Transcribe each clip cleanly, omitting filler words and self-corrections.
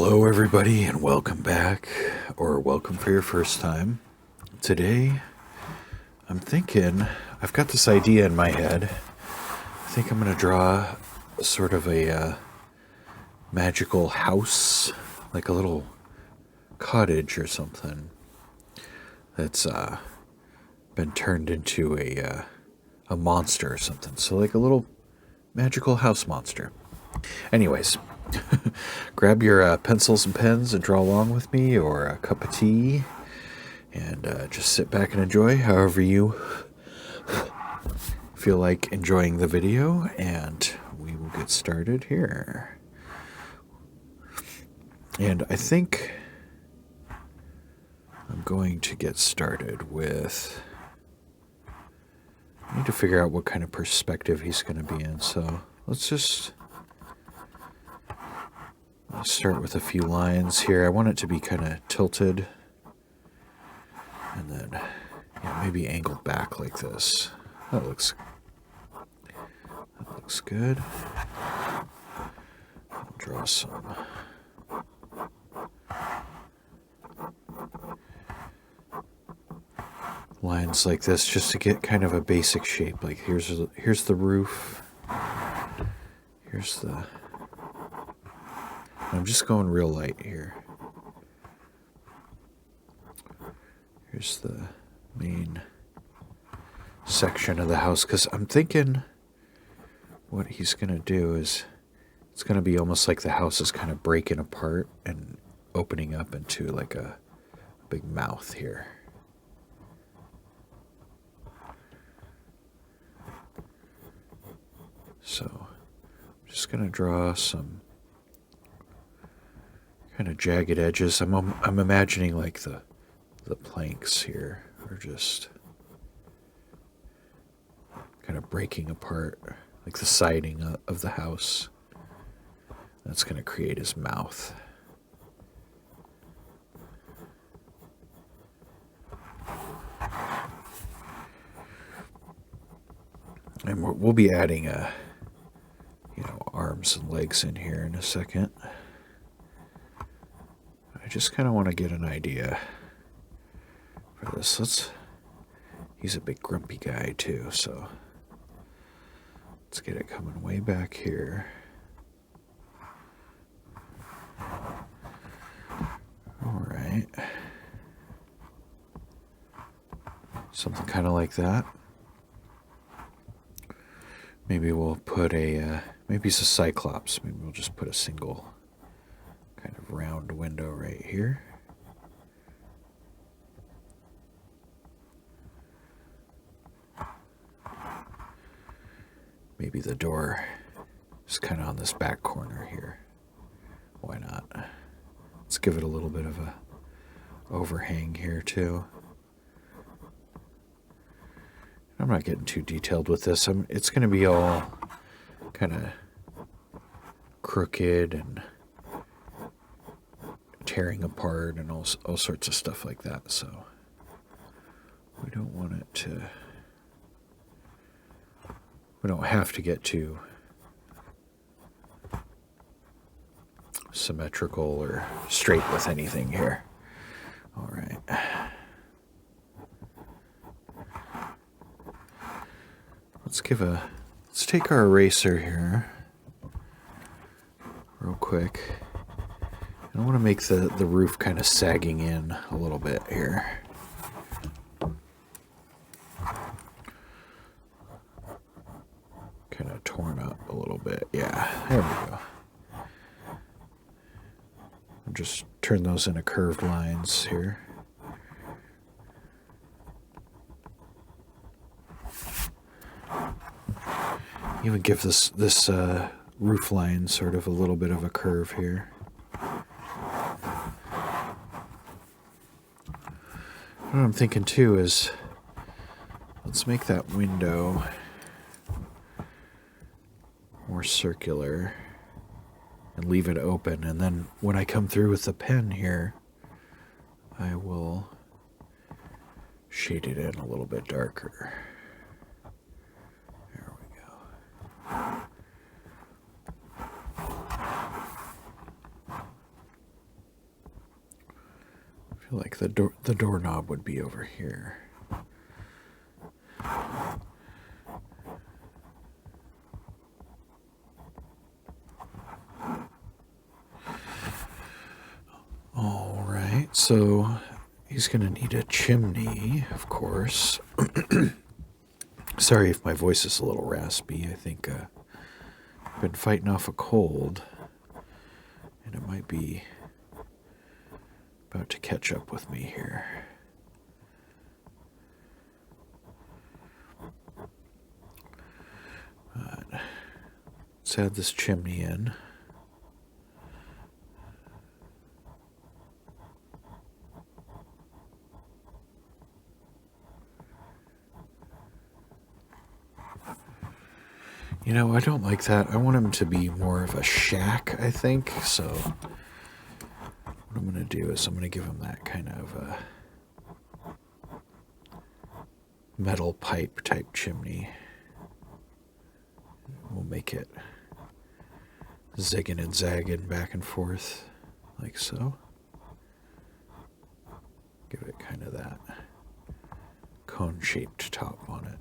Hello everybody and welcome back, or welcome for your first time. Today, I'm thinking, I've got this idea in my head. I think I'm going to draw sort of a magical house, like a little cottage or something, that's been turned into a monster or something. So like a little magical house monster. Anyways, grab your pencils and pens and draw along with me, or a cup of tea, and just sit back and enjoy however you feel like enjoying the video, and we will get started here. And I think I'm going to get started with, I need to figure out what kind of perspective he's going to be in, so let's start with a few lines here. I want it to be kind of tilted, and then maybe angled back like this. That looks good. I'll draw some lines like this just to get kind of a basic shape. Like here's the roof. Here's the... I'm just going real light here. Here's the main section of the house, because I'm thinking what he's going to do is it's going to be almost like the house is kind of breaking apart and opening up into like a big mouth here. So I'm just going to draw some kind of jagged edges. I'm imagining like the planks here are just kind of breaking apart, like the siding of the house. That's going to create his mouth. And we'll be adding arms and legs in here in a second. I just kind of want to get an idea for this. He's a big grumpy guy too, so let's get it coming way back here. All right. Something kind of like that. Maybe we'll put maybe it's a cyclops. Maybe we'll just put a single kind of round window right here. Maybe the door is kind of on this back corner here. Why not? Let's give it a little bit of a overhang here too. I'm not getting too detailed with this. It's going to be all kind of crooked and tearing apart and all sorts of stuff like that. So we don't want it to... We don't have to get too symmetrical or straight with anything here. All right. Let's take our eraser here real quick. I want to make the roof kind of sagging in a little bit here. Kind of torn up a little bit. Yeah, there we go. I'll just turn those into curved lines here. Even give this roof line sort of a little bit of a curve here. What I'm thinking too is, let's make that window more circular and leave it open, and then when I come through with the pen here, I will shade it in a little bit darker. There we go. feel like the doorknob would be over here. All right, so he's going to need a chimney, of course. Sorry if my voice is a little raspy. I think I've been fighting off a cold, and it might be about to catch up with me here. But let's add this chimney in. You know, I don't like that. I want him to be more of a shack, I think. So what I'm going to do is I'm going to give him that kind of metal pipe type chimney. We'll make it zigging and zagging back and forth like so. Give it kind of that cone-shaped top on it.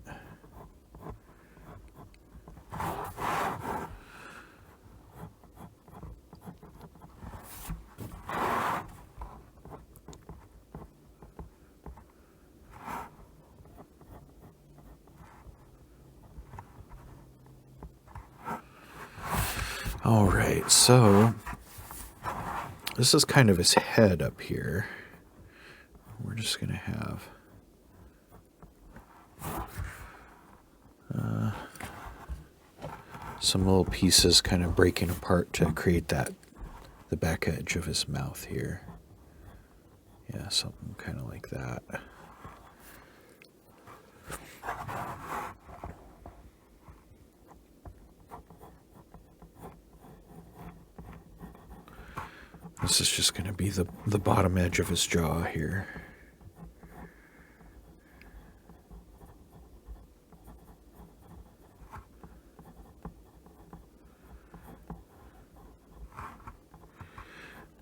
All right, so this is kind of his head up here. We're just going to have some little pieces kind of breaking apart to create the back edge of his mouth here. Yeah, something kind of like that. This is just going to be the bottom edge of his jaw here.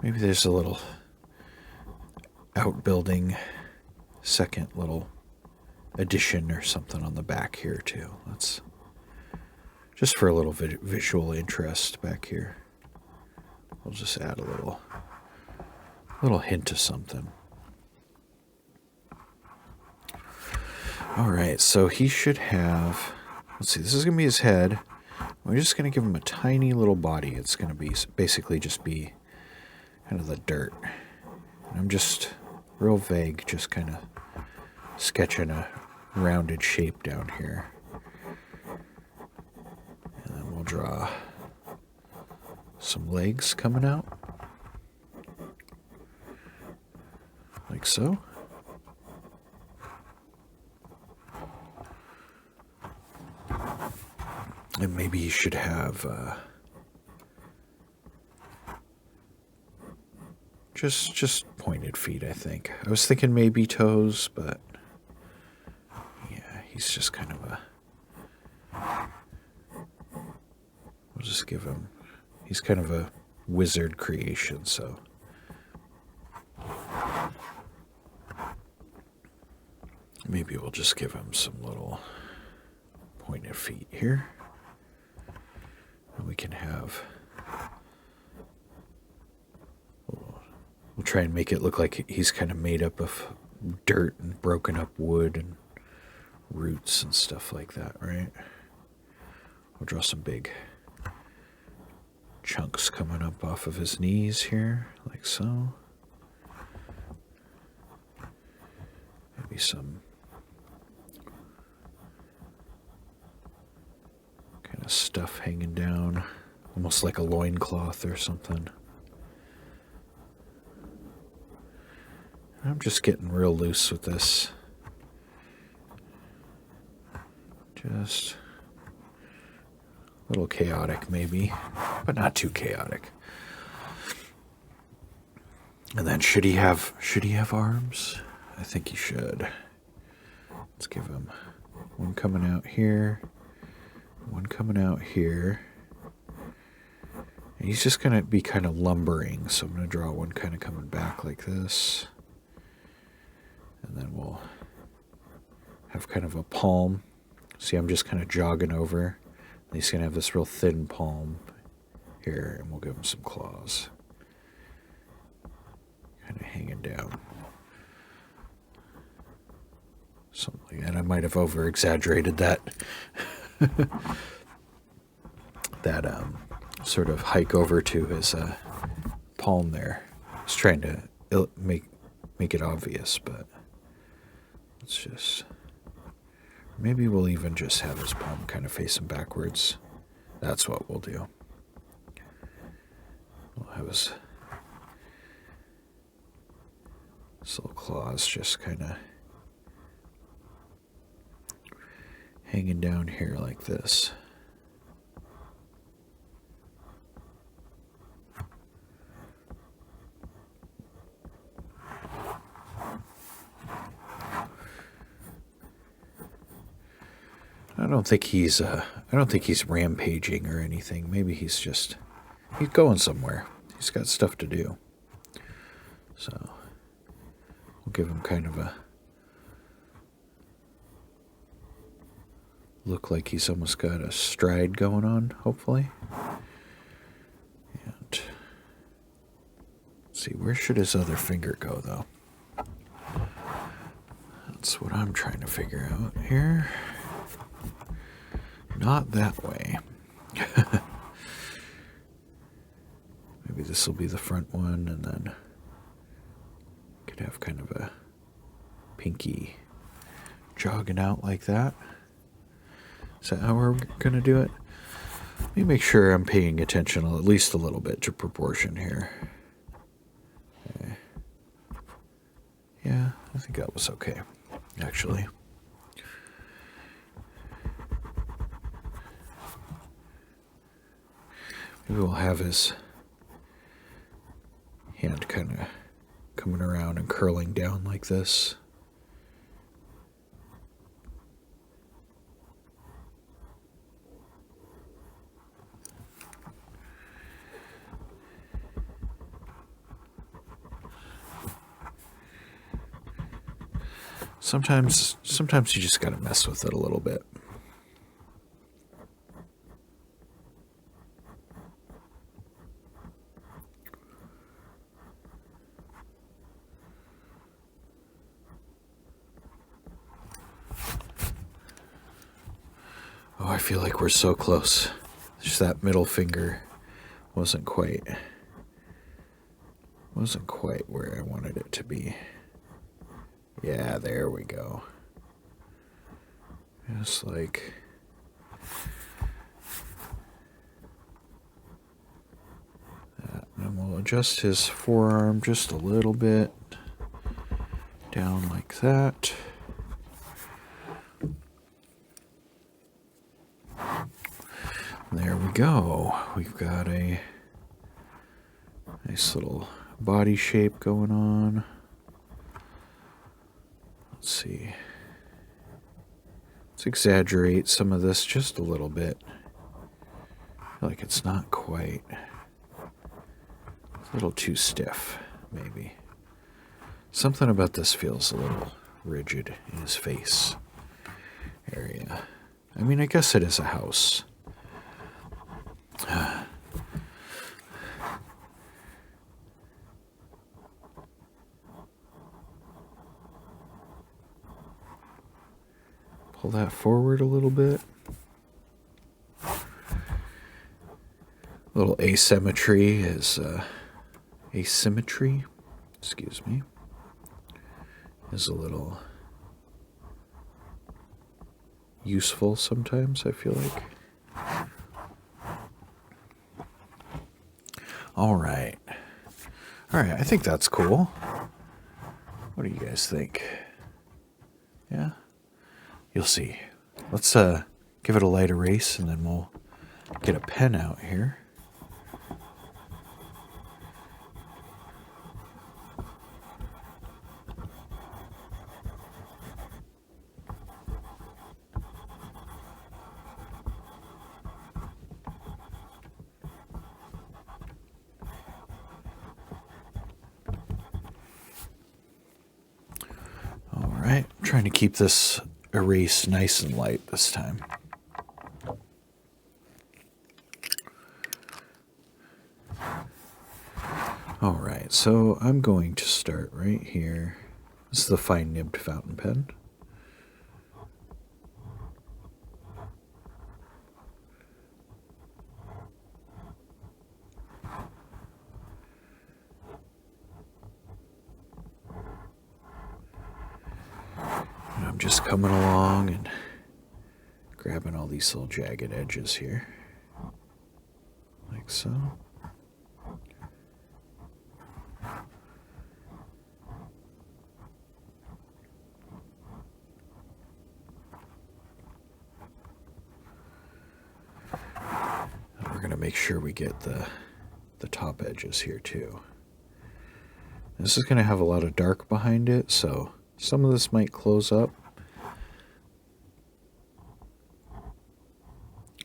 Maybe there's a little outbuilding second little addition or something on the back here too. Let's just for a little visual interest back here. We'll just add a little hint of something. All right, so he should have, let's see, this is going to be his head. We're just going to give him a tiny little body. It's going to be basically just be kind of the dirt. And I'm just real vague, just kind of sketching a rounded shape down here. And then we'll draw some legs coming out. Like so. And maybe you should have just pointed feet, I think. I was thinking maybe toes, but yeah, he's just kind of we'll just give him, he's kind of a wizard creation, so maybe we'll just give him some little pointed feet here. And we can have, we'll try and make it look like he's kind of made up of dirt and broken up wood and roots and stuff like that, right? We'll draw some big chunks coming up off of his knees here, like so. Maybe some kind of stuff hanging down, almost like a loincloth or something. I'm just getting real loose with this. Just a little chaotic maybe, but not too chaotic. And then should he have arms? I think he should. Let's give him one coming out here, one coming out here. And he's just going to be kind of lumbering, so I'm going to draw one kind of coming back like this. And then we'll have kind of a palm. See, I'm just kind of jogging over. He's going to have this real thin palm here, and we'll give him some claws. Kind of hanging down. Something like that. I might have over-exaggerated that. That sort of hike over to his palm there. I was trying to make it obvious, but let's just... Maybe we'll even just have his palm kind of facing backwards. That's what we'll do. We'll have his little claws just kind of hanging down here like this. I don't think he's rampaging or anything. Maybe he's going somewhere. He's got stuff to do. So we'll give him kind of a look like he's almost got a stride going on, hopefully. And let's see, where should his other finger go, though? That's what I'm trying to figure out here. Not that way. Maybe this will be the front one, and then could have kind of a pinky jogging out like that. Is that how we're going to do it? Let me make sure I'm paying attention at least a little bit to proportion here. Okay. Yeah, I think that was okay, actually. Maybe we'll have his hand kind of coming around and curling down like this. Sometimes you just got to mess with it a little bit. Oh, I feel like we're so close. Just that middle finger wasn't quite where I wanted it to be. Yeah, there we go. Just like that. And we'll adjust his forearm just a little bit down like that. There we go. We've got a nice little body shape going on. Let's see. Let's exaggerate some of this just a little bit. I feel like it's not quite. It's a little too stiff, maybe. Something about this feels a little rigid in his face area. I mean, I guess it is a house. Pull that forward a little bit. A little asymmetry is excuse me, is a little useful sometimes, I feel like. All right, I think that's cool. What do you guys think? Yeah? You'll see. Let's give it a light erase, and then we'll get a pen out here. trying to keep this erase nice and light this time. Alright, so I'm going to start right here. This is the fine nibbed fountain pen. And I'm just coming along and grabbing all these little jagged edges here, like so. And we're going to make sure we get the top edges here too. This is going to have a lot of dark behind it, so some of this might close up.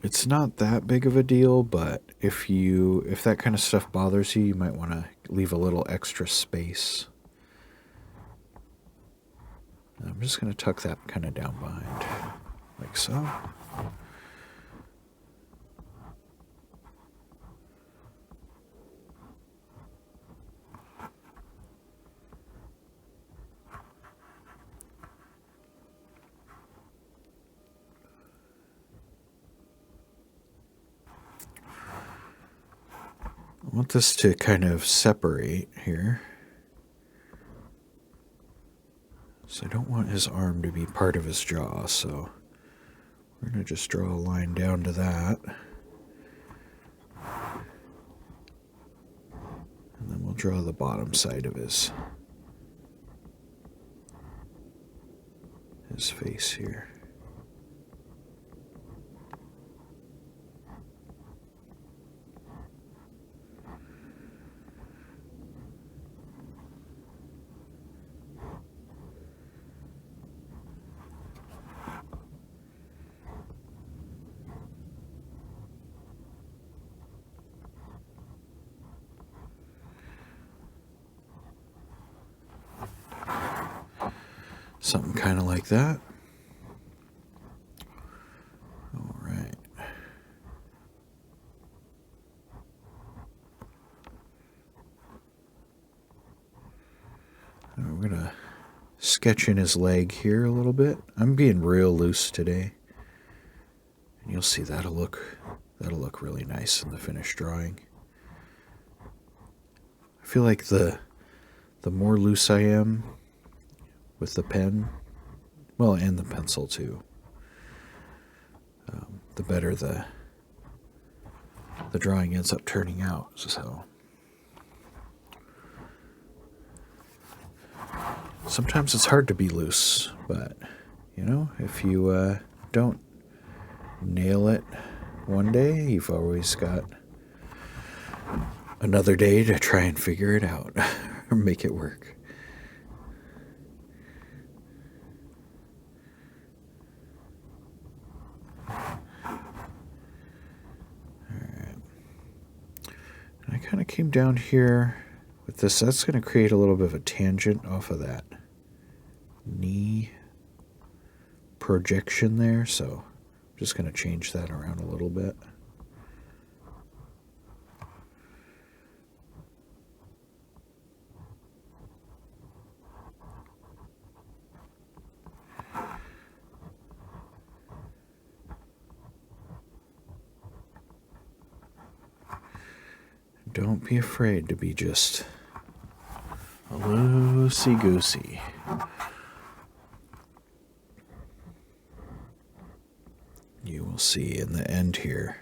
It's not that big of a deal, but if that kind of stuff bothers you, you might want to leave a little extra space. I'm just going to tuck that kind of down behind, like so. I want this to kind of separate here. So I don't want his arm to be part of his jaw, so we're going to just draw a line down to that. And then we'll draw the bottom side of his face here. Something kind of like that. All right. Now we're going to sketch in his leg here a little bit. I'm being real loose today. And you'll see that'll look really nice in the finished drawing. I feel like the more loose I am with the pen, well, and the pencil too, the better the drawing ends up turning out. So sometimes it's hard to be loose, but you know, if you don't nail it one day, you've always got another day to try and figure it out or make it work. I kind of came down here with this. That's going to create a little bit of a tangent off of that knee projection there. So I'm just going to change that around a little bit. Don't be afraid to be just a loosey-goosey. You will see in the end here,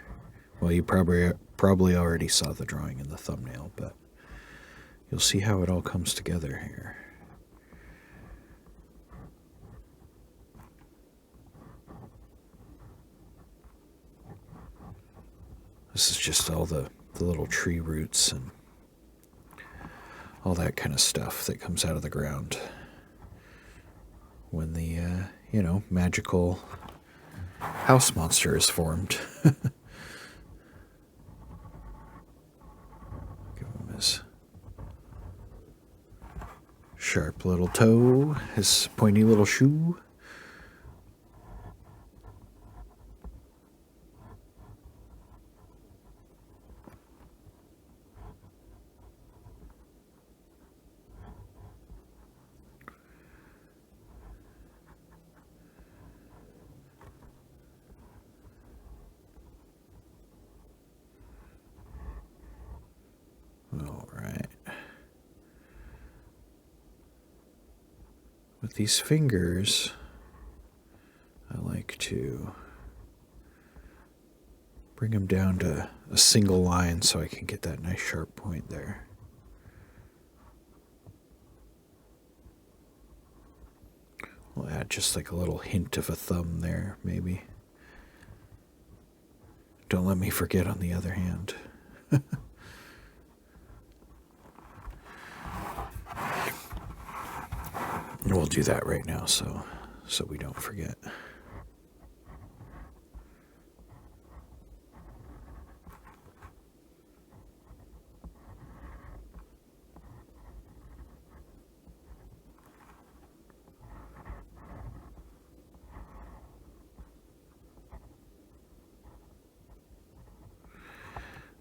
well, you probably already saw the drawing in the thumbnail, but you'll see how it all comes together here. This is just all the little tree roots and all that kind of stuff that comes out of the ground when the, magical house monster is formed. Give him his Sharp little toe, his pointy little shoe. All right. With these fingers, I like to bring them down to a single line so I can get that nice sharp point there. We'll add just like a little hint of a thumb there, maybe. Don't let me forget on the other hand. And we'll do that right now so we don't forget.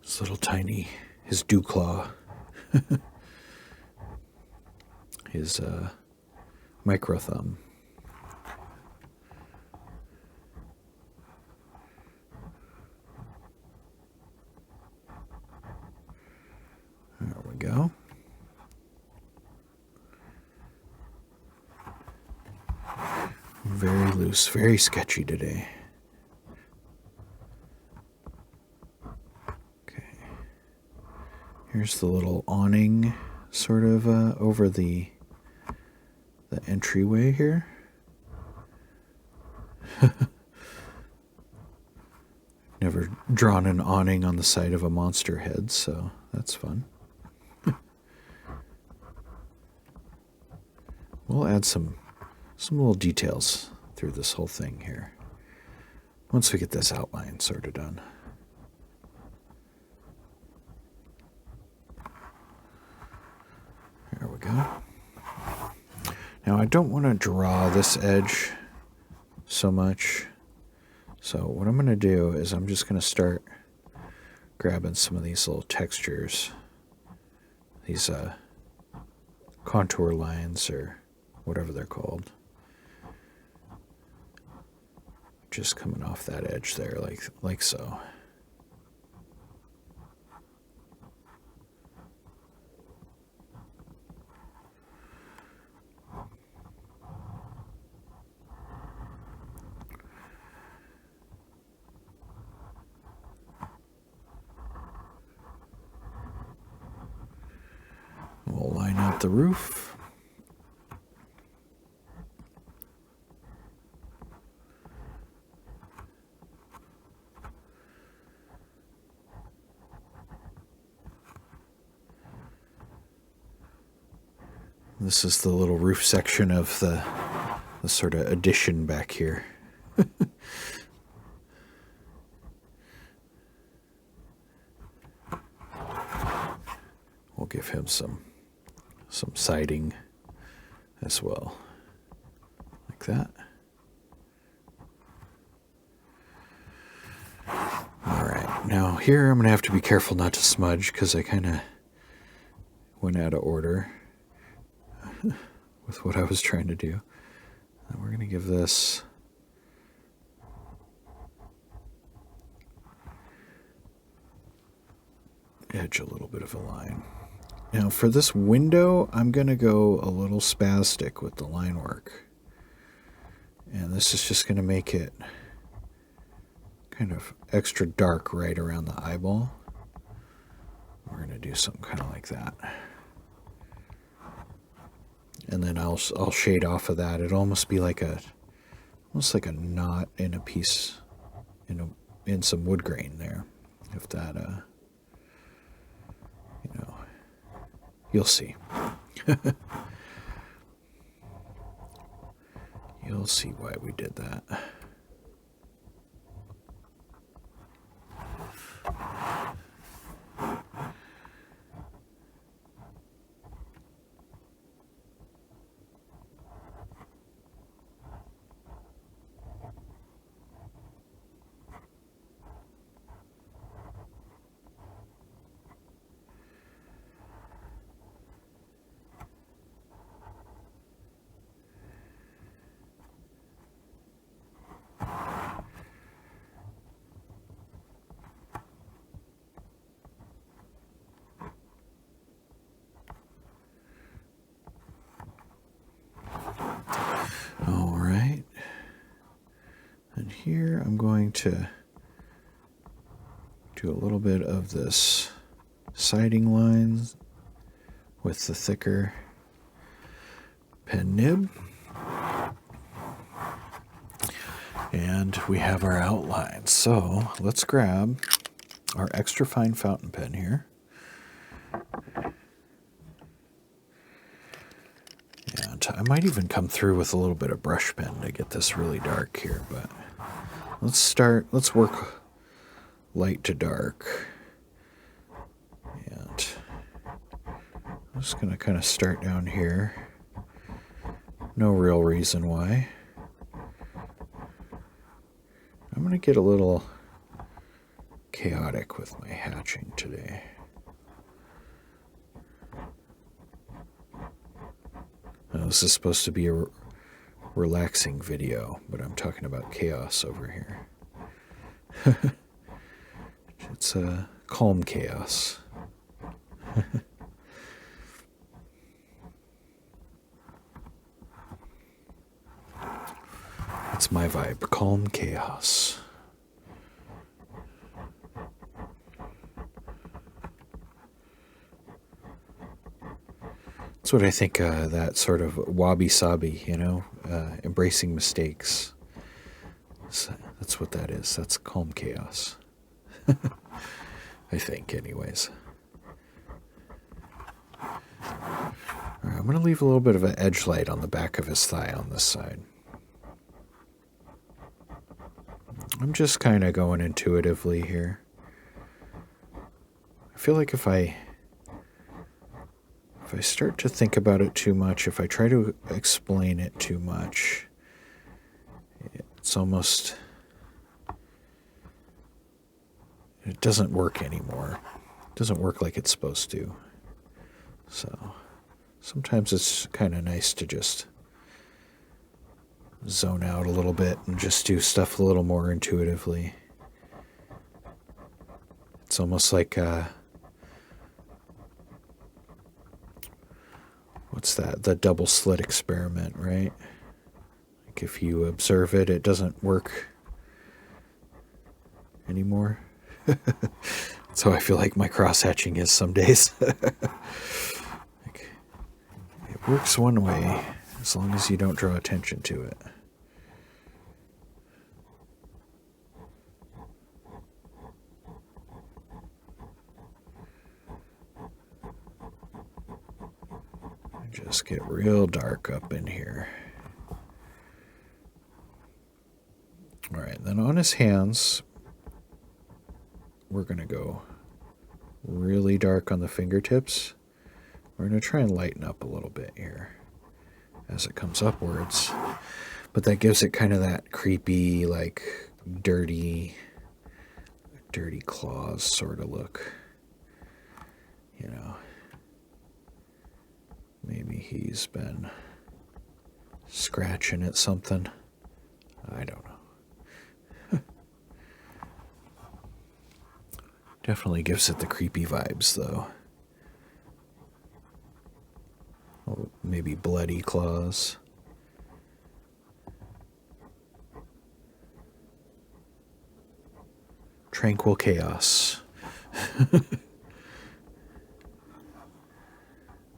This little tiny, his dew claw, his micro thumb. There we go. Very loose, very sketchy today. Okay. Here's the little awning sort of over the entryway here. Never drawn an awning on the side of a monster head, so that's fun. We'll add some little details through this whole thing here once we get this outline sort of done. There we go. Now I don't want to draw this edge so much, so what I'm going to do is I'm just going to start grabbing some of these little textures, these contour lines or whatever they're called, just coming off that edge there like so. We'll line out the roof. This is the little roof section of the sort of addition back here. We'll give him some siding as well, like that. All right, now here I'm going to have to be careful not to smudge because I kind of went out of order with what I was trying to do. And we're going to give this edge a little bit of a line. Now for this window, I'm going to go a little spastic with the line work. And this is just going to make it kind of extra dark right around the eyeball. We're going to do something kind of like that. And then I'll shade off of that. It'll almost be like almost like a knot in a piece, in some wood grain there. If that, you'll see. You'll see why we did that. here I'm going to do a little bit of this siding lines with the thicker pen nib. And we have our outline. So let's grab our extra fine fountain pen here. And I might even come through with a little bit of brush pen to get this really dark here, but let's work light to dark. And I'm just going to kind of start down here. No real reason why. I'm going to get a little chaotic with my hatching today. Now, this is supposed to be a relaxing video, but I'm talking about chaos over here. It's a calm chaos. That's my vibe, calm chaos. That's what I think, that sort of wabi-sabi, embracing mistakes. So that's what that is. That's calm chaos. I think, anyways. All right, I'm going to leave a little bit of an edge light on the back of his thigh on this side. I'm just kind of going intuitively here. I feel like if I start to think about it too much, if I try to explain it too much, it's almost, it doesn't work anymore. It doesn't work like it's supposed to. So sometimes it's kind of nice to just zone out a little bit and just do stuff a little more intuitively. It's almost like what's that? The double slit experiment, right? Like if you observe it, it doesn't work anymore. That's how I feel like my cross hatching is some days. Like, it works one way as long as you don't draw attention to it. Just get real dark up in here. All right, then on his hands, we're going to go really dark on the fingertips. We're going to try and lighten up a little bit here as it comes upwards. But that gives it kind of that creepy, like dirty claws sort of look. Maybe he's been scratching at something. I don't know. Definitely gives it the creepy vibes, though. Oh, maybe bloody claws. Tranquil chaos.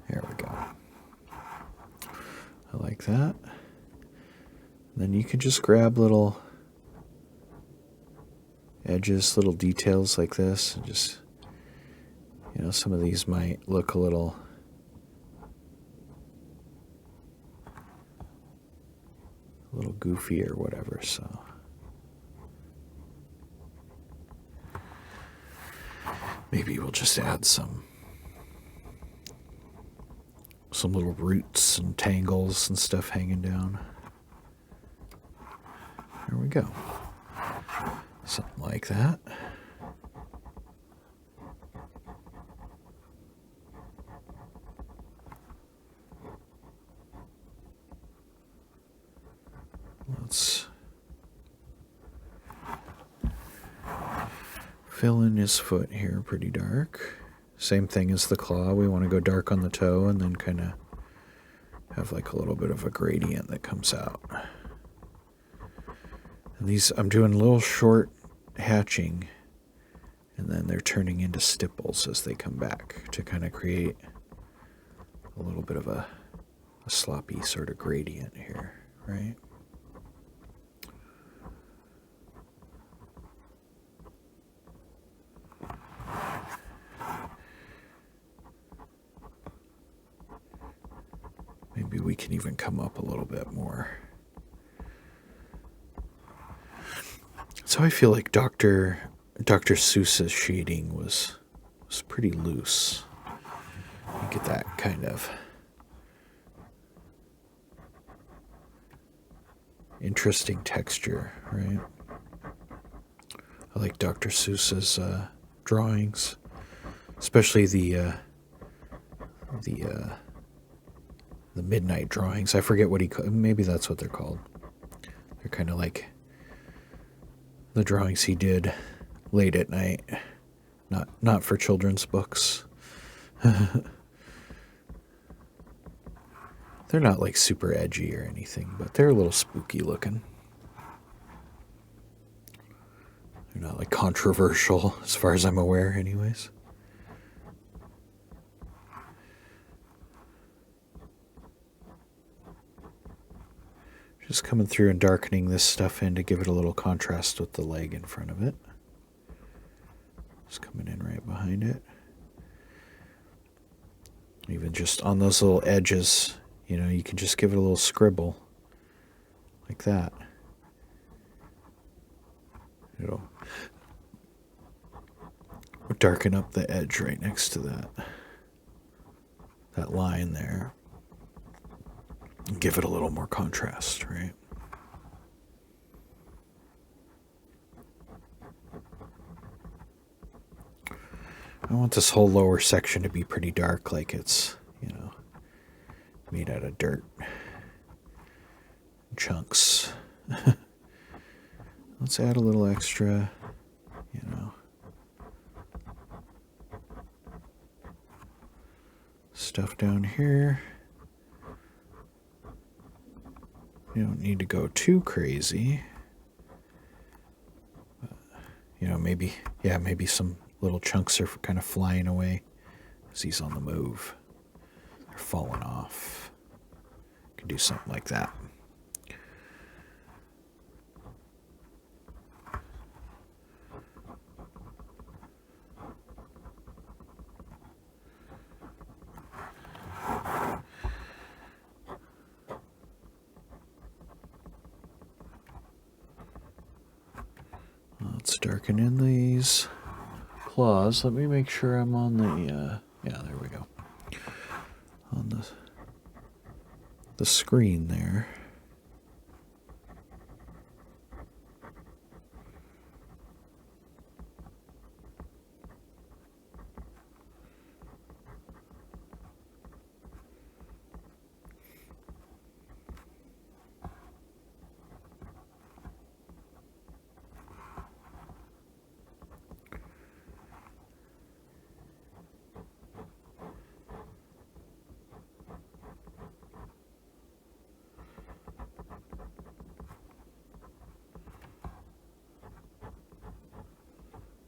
There we go. I like that. Then you can just grab little edges, little details like this, and just, some of these might look a little goofy or whatever, so maybe we'll just add some little roots and tangles and stuff hanging down. There we go. Something like that. Let's fill in his foot here pretty dark. Same thing as the claw. We want to go dark on the toe and then kind of have like a little bit of a gradient that comes out. And these, I'm doing little short hatching, and then they're turning into stipples as they come back to kind of create a little bit of a sloppy sort of gradient here, right? Maybe we can even come up a little bit more. So I feel like Dr. Seuss's shading was pretty loose. You get that kind of interesting texture, right? I like Dr. Seuss's drawings, especially the midnight drawings. I forget what maybe that's what they're called. They're kind of like the drawings he did late at night, not for children's books. They're not like super edgy or anything, but they're a little spooky looking. They're not like controversial as far as I'm aware anyways. Just coming through and darkening this stuff in to give it a little contrast with the leg in front of it. Just coming in right behind it. Even just on those little edges, you know, you can just give it a little scribble like that. It'll darken up the edge right next to that line there. Give it a little more contrast, right? I want this whole lower section to be pretty dark, like it's, you know, made out of dirt chunks. Let's add a little extra, you know, stuff down here. You don't need to go too crazy. You know, maybe some little chunks are kind of flying away as he's on the move. They're falling off. Can do something like that. Let's darken in these claws. Let me make sure I'm on the, yeah, there we go. On the screen there.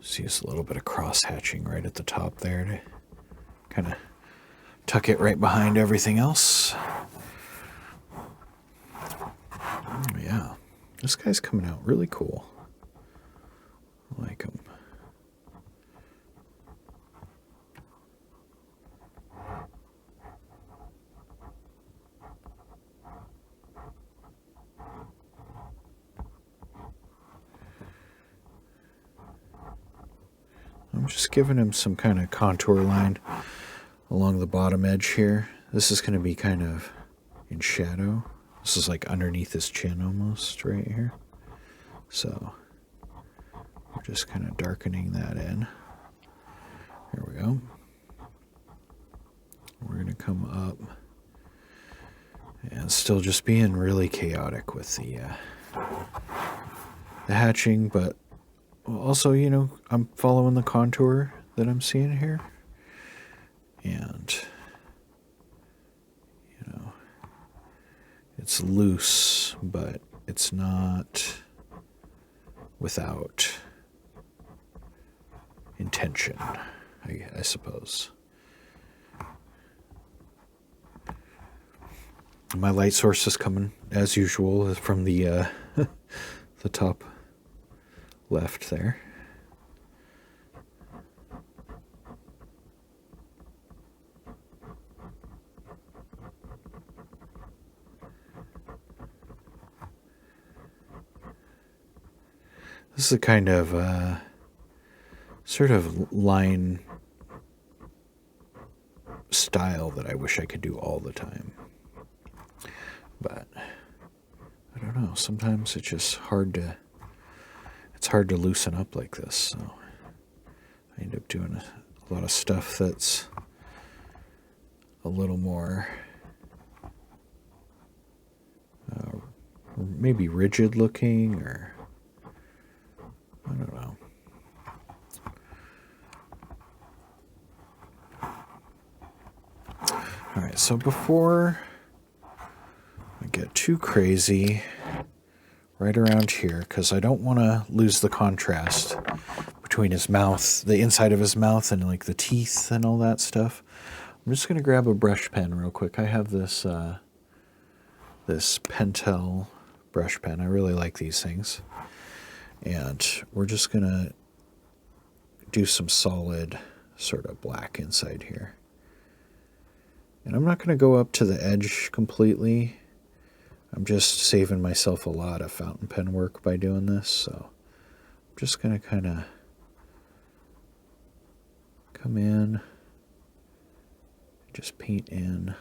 Just use a little bit of cross hatching right at the top there to kind of tuck it right behind everything else. Oh, yeah, this guy's coming out really cool. I like him. I'm just giving him some kind of contour line along the bottom edge here. This is going to be kind of in shadow. This is like underneath his chin almost right here. So we're just kind of darkening that in. Here we go. We're going to come up and still just being really chaotic with the hatching, but also, you know, I'm following the contour that I'm seeing here. And, you know, it's loose, but it's not without intention, I suppose. My light source is coming, as usual, from the the top left there. This is a kind of sort of line style that I wish I could do all the time. But I don't know, sometimes it's just hard to loosen up like this, so I end up doing a lot of stuff that's a little more maybe rigid looking, or I don't know. All right, so before I get too crazy right around here, because I don't want to lose the contrast between his mouth, the inside of his mouth, and like the teeth and all that stuff, I'm just going to grab a brush pen real quick. I have this this Pentel brush pen. I really like these things. And we're just going to do some solid sort of black inside here. And I'm not going to go up to the edge completely. I'm just saving myself a lot of fountain pen work by doing this. So I'm just going to kind of come in, just paint in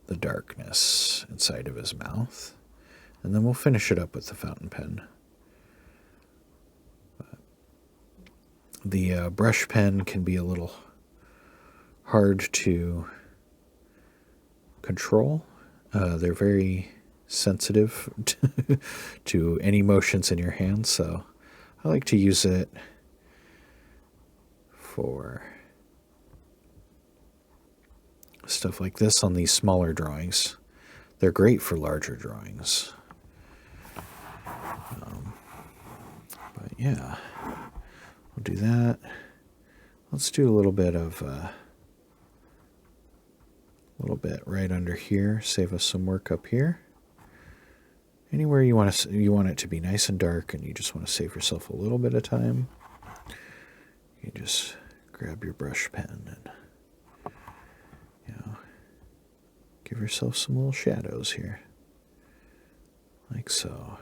the darkness inside of his mouth. And then we'll finish it up with the fountain pen. The brush pen can be a little hard to control. They're very sensitive to any motions in your hand, so I like to use it for stuff like this on these smaller drawings. They're great for larger drawings. But yeah, we'll do that. Let's do a little bit right under here. Save us some work up here. Anywhere you want it to be nice and dark, and you just want to save yourself a little bit of time, you just grab your brush pen and give yourself some little shadows here, like so.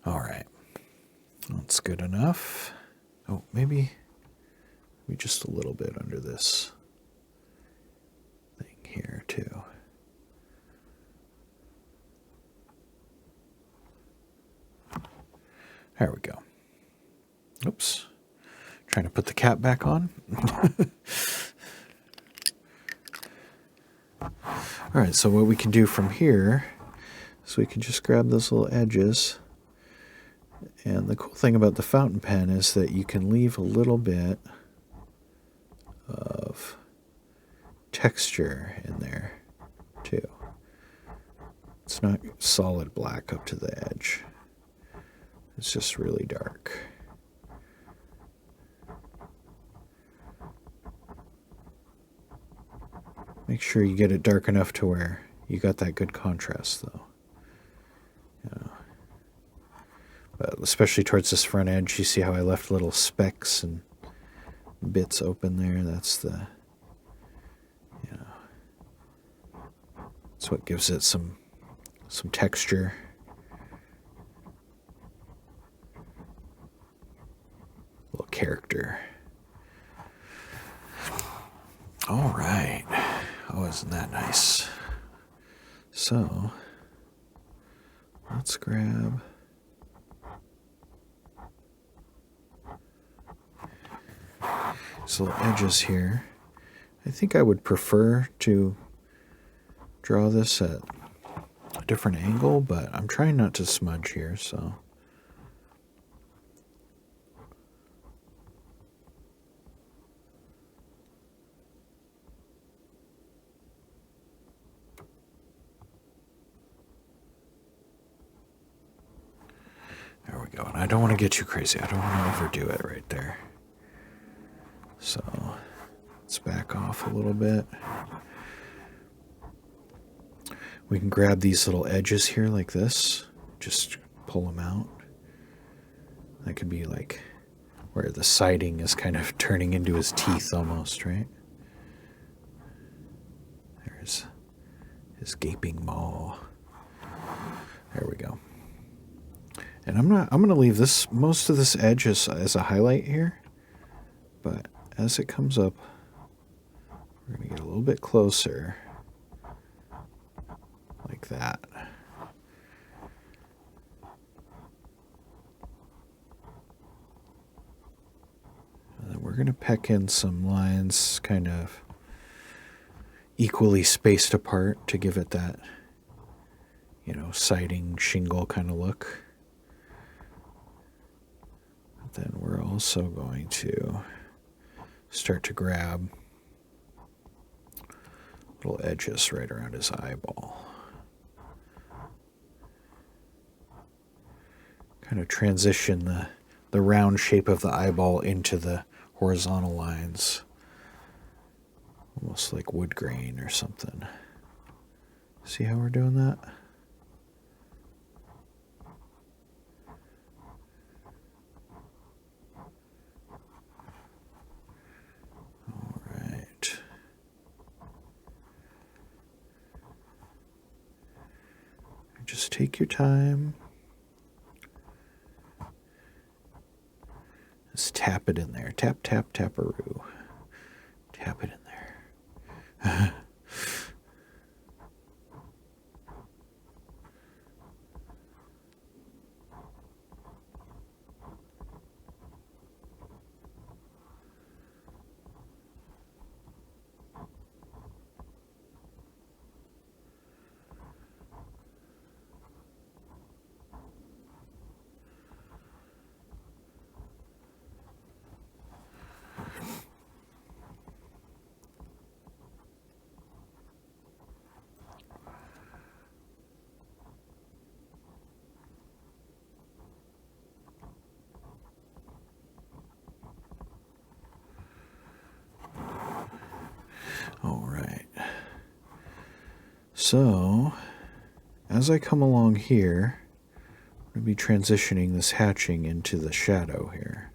All right, that's good enough. Oh, maybe just a little bit under this thing here too. There we go. Oops. Trying to put the cap back on. All right, so what we can do from here is we can just grab those little edges. And the cool thing about the fountain pen is that you can leave a little bit of texture in there too. It's not solid black up to the edge. It's just really dark. Make sure you get it dark enough to where you got that good contrast, though. But especially towards this front edge, you see how I left little specks and bits open there. That's the, that's what gives it some texture. A little character. All right. Oh, isn't that nice? So, let's grab these little edges here. I think I would prefer to draw this at a different angle, but I'm trying not to smudge here, so. go. And I don't want to get too crazy. I don't want to overdo it right there. So let's back off a little bit. We can grab these little edges here like this. Just pull them out. That could be like where the siding is kind of turning into his teeth almost, right? There's his gaping maw. There we go. And I'm going to leave this, most of this edge as a highlight here. But as it comes up, we're going to get a little bit closer. Like that. And then we're going to peck in some lines kind of equally spaced apart to give it that, you know, siding shingle kind of look. But then we're also going to start to grab little edges right around his eyeball. Kind of transition the round shape of the eyeball into the horizontal lines. Almost like wood grain or something. See how we're doing that? All right. Just take your time. Just tap it in there. Tap, tap, taparoo. Tap it in there. All right. So, as I come along here, I'm going to be transitioning this hatching into the shadow here.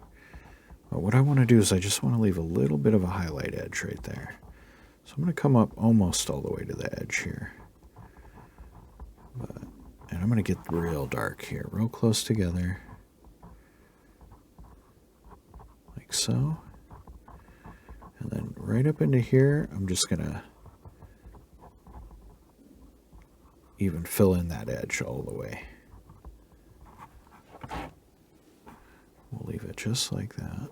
But what I want to do is I just want to leave a little bit of a highlight edge right there. So I'm going to come up almost all the way to the edge here. And I'm going to get real dark here, real close together. Like so. And then right up into here, I'm just going to even fill in that edge all the way. We'll leave it just like that.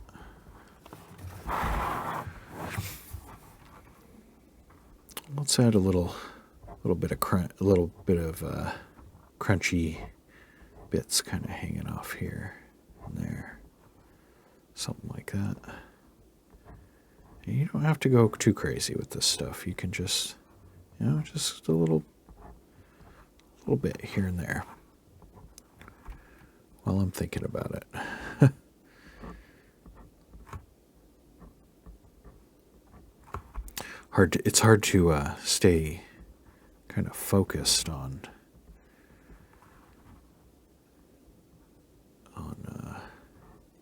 Let's add a little bit of crunchy bits kind of hanging off here and there, something like that. And you don't have to go too crazy with this stuff. You can just, you know, just a little bit here and there while I'm thinking about it. It's hard to stay kind of focused on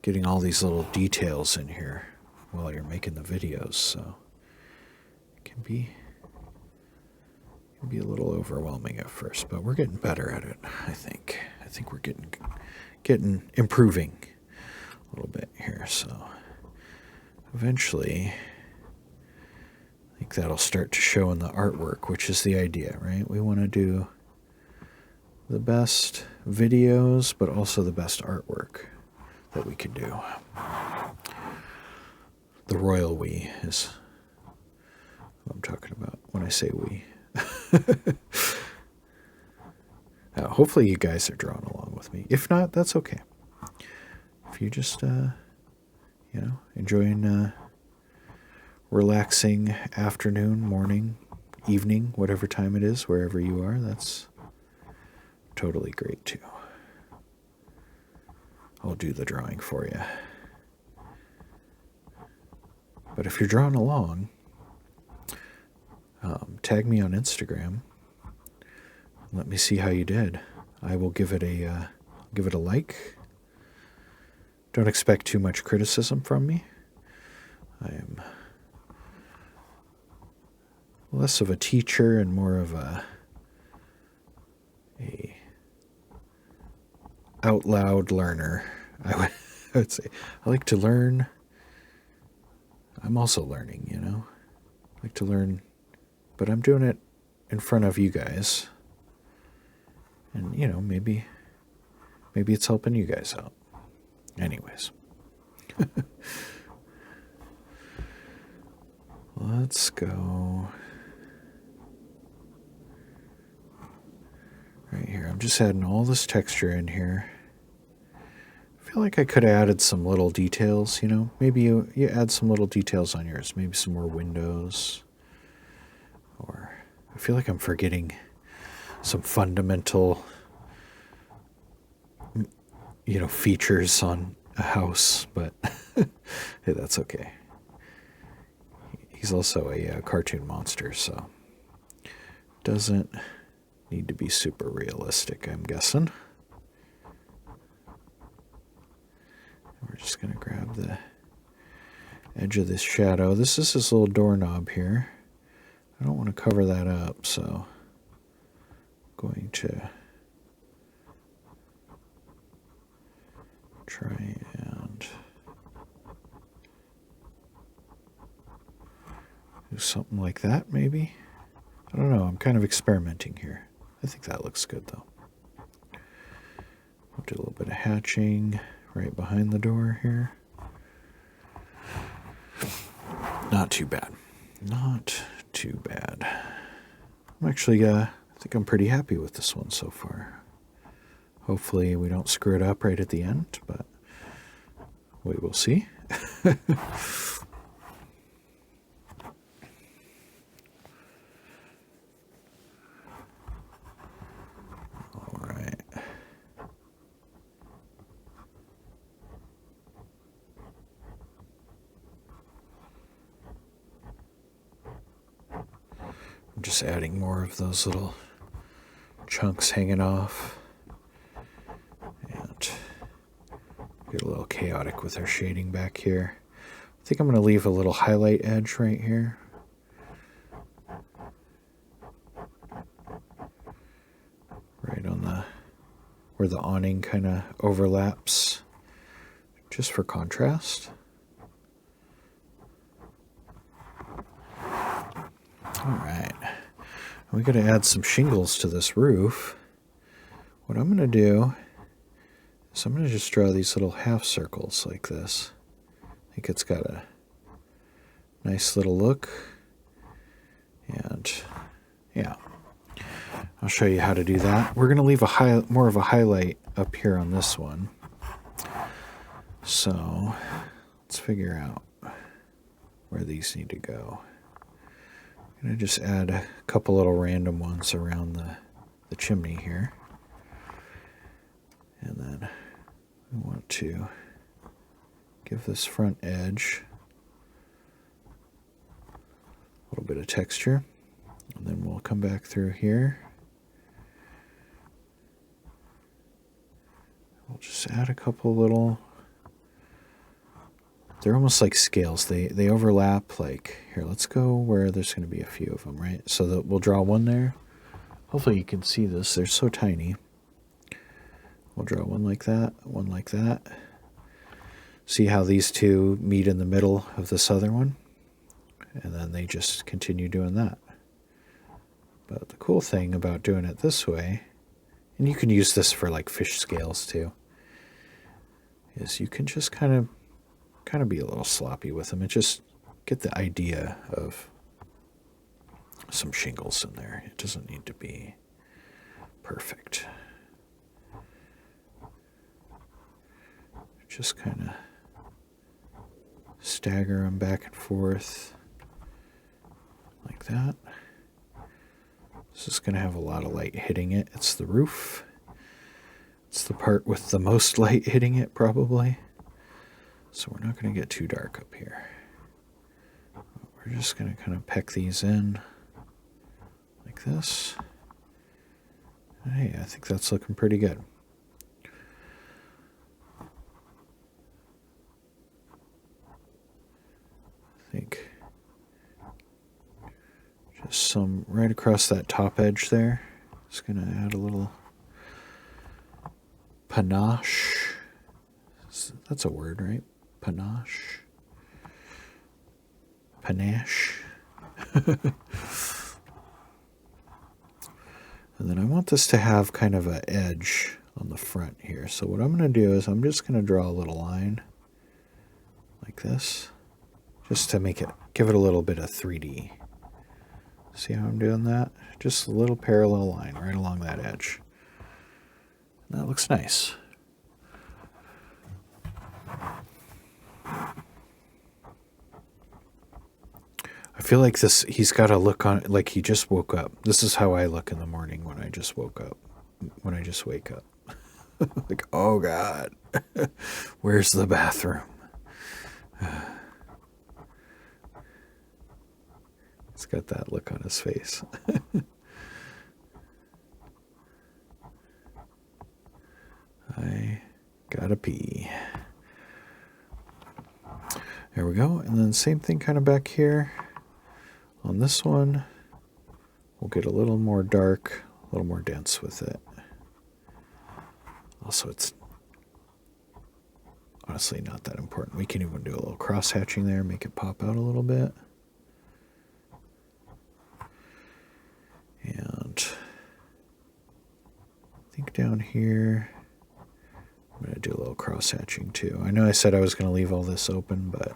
getting all these little details in here while you're making the videos, so it can be a little overwhelming at first, but we're getting better at it. I think we're getting improving a little bit here, so eventually I think that'll start to show in the artwork, which is the idea, right? We want to do the best videos, but also the best artwork that we can do. The royal we is what I'm talking about when I say we. Hopefully you guys are drawing along with me. If not, that's okay. If you just, enjoying relaxing afternoon, morning, evening, whatever time it is, wherever you are, that's totally great too. I'll do the drawing for you. But if you're drawing along, tag me on Instagram. Let me see how you did. I will give it a like. Don't expect too much criticism from me. I am less of a teacher and more of a out loud learner. I would say I like to learn. I'm also learning, you know. I like to learn, but I'm doing it in front of you guys. And, you know, maybe it's helping you guys out. Anyways. Let's go right here. I'm just adding all this texture in here. I feel like I could have added some little details, you know. Maybe you add some little details on yours. Maybe some more windows. Or I feel like I'm forgetting some fundamental, you know, features on a house, but hey, that's okay. He's also a cartoon monster, so doesn't need to be super realistic, I'm guessing. We're just going to grab the edge of this shadow. This is this little doorknob here. I don't want to cover that up, so I'm going to try and do something like that, maybe. I don't know. I'm kind of experimenting here. I think that looks good, though. I'll do a little bit of hatching right behind the door here. Not too bad. Not too bad. I'm actually, I think I'm pretty happy with this one so far. Hopefully we don't screw it up right at the end, but we will see. All right. I'm just adding more of those little chunks hanging off. And get a little chaotic with our shading back here. I think I'm going to leave a little highlight edge right here. Right on the, where the awning kind of overlaps, just for contrast. All right. We got to add some shingles to this roof. What I'm going to do is I'm going to just draw these little half circles like this. I think it's got a nice little look. And yeah, I'll show you how to do that. We're going to leave more of a highlight up here on this one. So let's figure out where these need to go. I'm going to just add a couple little random ones around the chimney here. And then we want to give this front edge a little bit of texture. And then we'll come back through here. We'll just add a couple little... They're almost like scales. They overlap. Like, here, let's go where there's going to be a few of them, right? So that we'll draw one there. Hopefully you can see this. They're so tiny. We'll draw one like that, one like that. See how these two meet in the middle of this other one? And then they just continue doing that. But the cool thing about doing it this way, and you can use this for like fish scales too, is you can just kind of be a little sloppy with them and just get the idea of some shingles in there. It doesn't need to be perfect. Just kind of stagger them back and forth like that. This is going to have a lot of light hitting it. It's the roof. It's It's the part with the most light hitting it, probably. So we're not going to get too dark up here. We're just going to kind of peck these in like this. Hey, I think that's looking pretty good. I think just some right across that top edge there. Just going to add a little panache. That's a word, right? Panache. Panache. And then I want this to have kind of an edge on the front here. So what I'm going to do is I'm just going to draw a little line like this, just to make it, give it a little bit of 3D. See how I'm doing that? Just a little parallel line right along that edge. And that looks nice. I feel like this, he's got a look on it like he just woke up. This is how I look in the morning when I just woke up. When I just wake up. Like, oh God, where's the bathroom? He's got that look on his face. I gotta pee. There we go. And then same thing kind of back here. On this one, we'll get a little more dark, a little more dense with it. Also, it's honestly not that important. We can even do a little cross-hatching there, make it pop out a little bit. And I think down here, I'm going to do a little cross-hatching too. I know I said I was going to leave all this open, but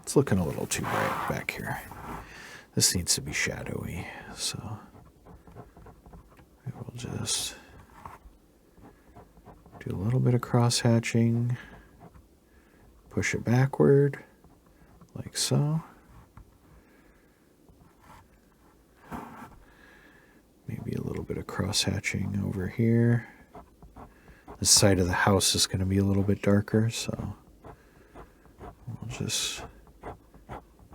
it's looking a little too bright back here. This needs to be shadowy, so we'll just do a little bit of cross-hatching, push it backward, like so. Maybe a little bit of cross-hatching over here. This side of the house is going to be a little bit darker, so we'll just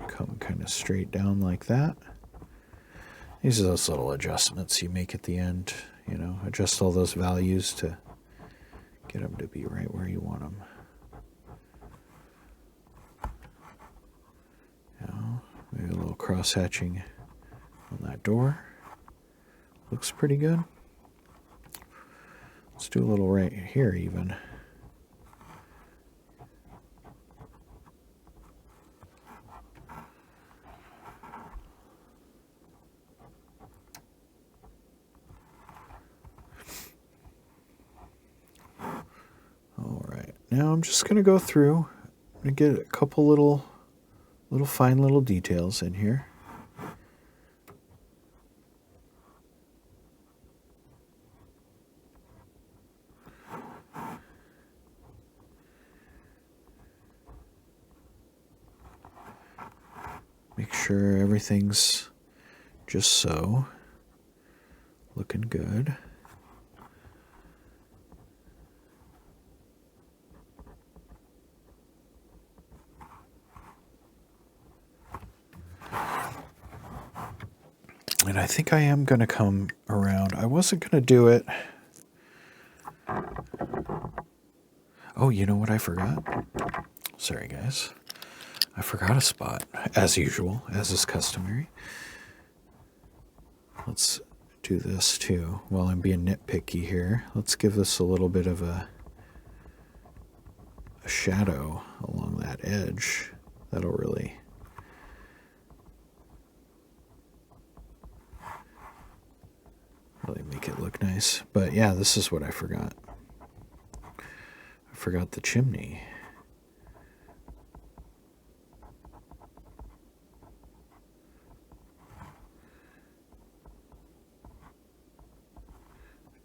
come kind of straight down like that. These are those little adjustments you make at the end, you know, adjust all those values to get them to be right where you want them. Now, maybe a little cross-hatching on that door. Looks pretty good. Let's do a little right here even. Now I'm just going to go through and get a couple little fine little details in here. Make sure everything's just so. Looking good. And I think I am going to come around. I wasn't going to do it. Oh, you know what I forgot? Sorry, guys. I forgot a spot, as usual, as is customary. Let's do this, too. While I'm being nitpicky here, let's give this a little bit of a shadow along that edge. That'll really... make it look nice. But yeah, this is what I forgot. I forgot the chimney.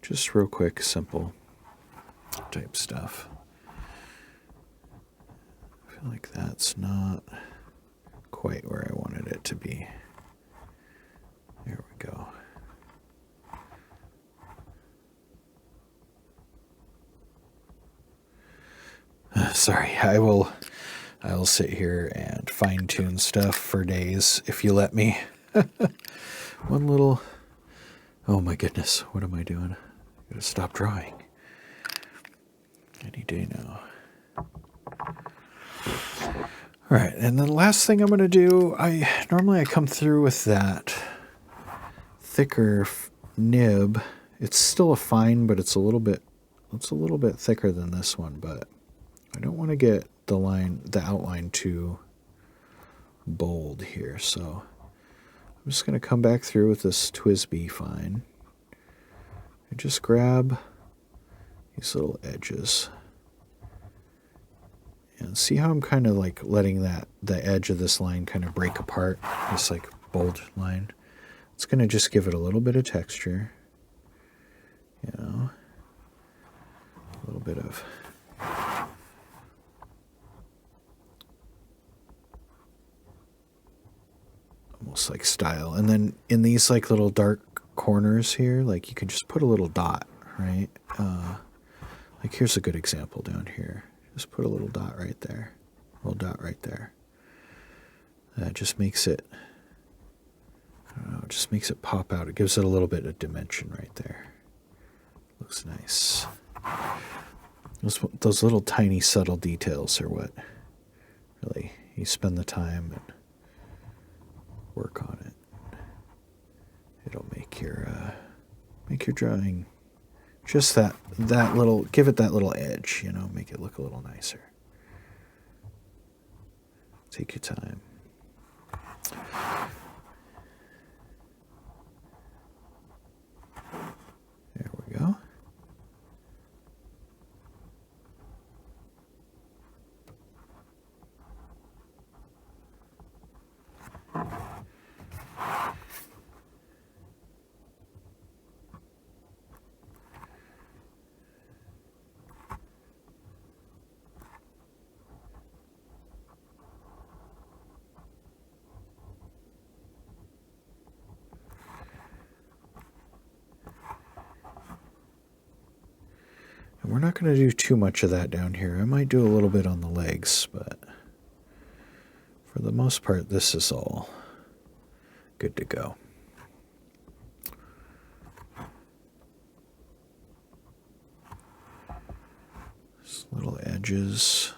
Just real quick, simple type stuff. I feel like that's not quite where I wanted it to be. There we go. sorry, I will sit here and fine tune stuff for days if you let me. One little, oh my goodness, what am I doing? I gotta stop drawing. Any day now. All right, and then the last thing I'm going to do, normally I come through with that thicker nib. It's still a fine, but it's a little bit thicker than this one, but I don't want to get the outline too bold here, so I'm just going to come back through with this TWSBI fine and just grab these little edges. And see how I'm kind of like letting the edge of this line kind of break apart, this like bold line. It's going to just give it a little bit of texture, you know, a little bit of almost like style. And then in these like little dark corners here, like you can just put a little dot, right? Like here's a good example down here. Just put a little dot right there. A little dot right there. That just makes it, I don't know, just makes it pop out. It gives it a little bit of dimension right there. Looks nice. Those little tiny subtle details are what really, you spend the time and work on it. It'll make your drawing just that little, give it that little edge, you know, make it look a little nicer. Take your time. There we go. We're not going to do too much of that down here. I might do a little bit on the legs, but for the most part, this is all good to go. Just little edges.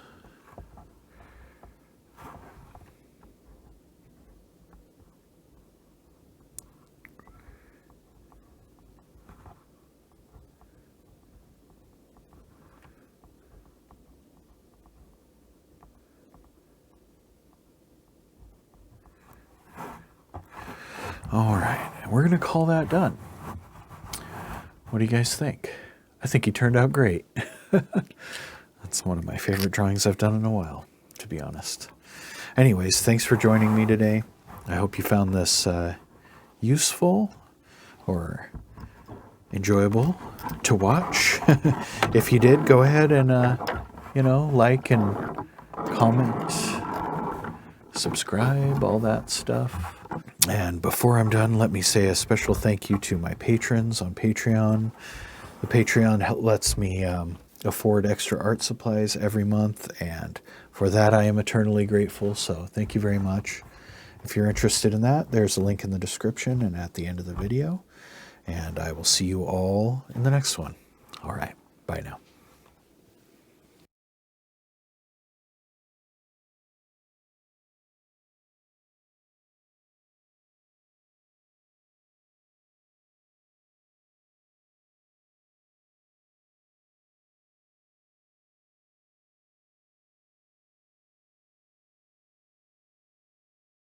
All right, we're going to call that done. What do you guys think? I think he turned out great. That's one of my favorite drawings I've done in a while, to be honest. Anyways, thanks for joining me today. I hope you found this useful or enjoyable to watch. If you did, go ahead and, like and comment, subscribe, all that stuff. And before I'm done, let me say a special thank you to my patrons on Patreon. The Patreon lets me afford extra art supplies every month, and for that I am eternally grateful, so thank you very much. If you're interested in that, there's a link in the description and at the end of the video, and I will see you all in the next one. All right, bye now.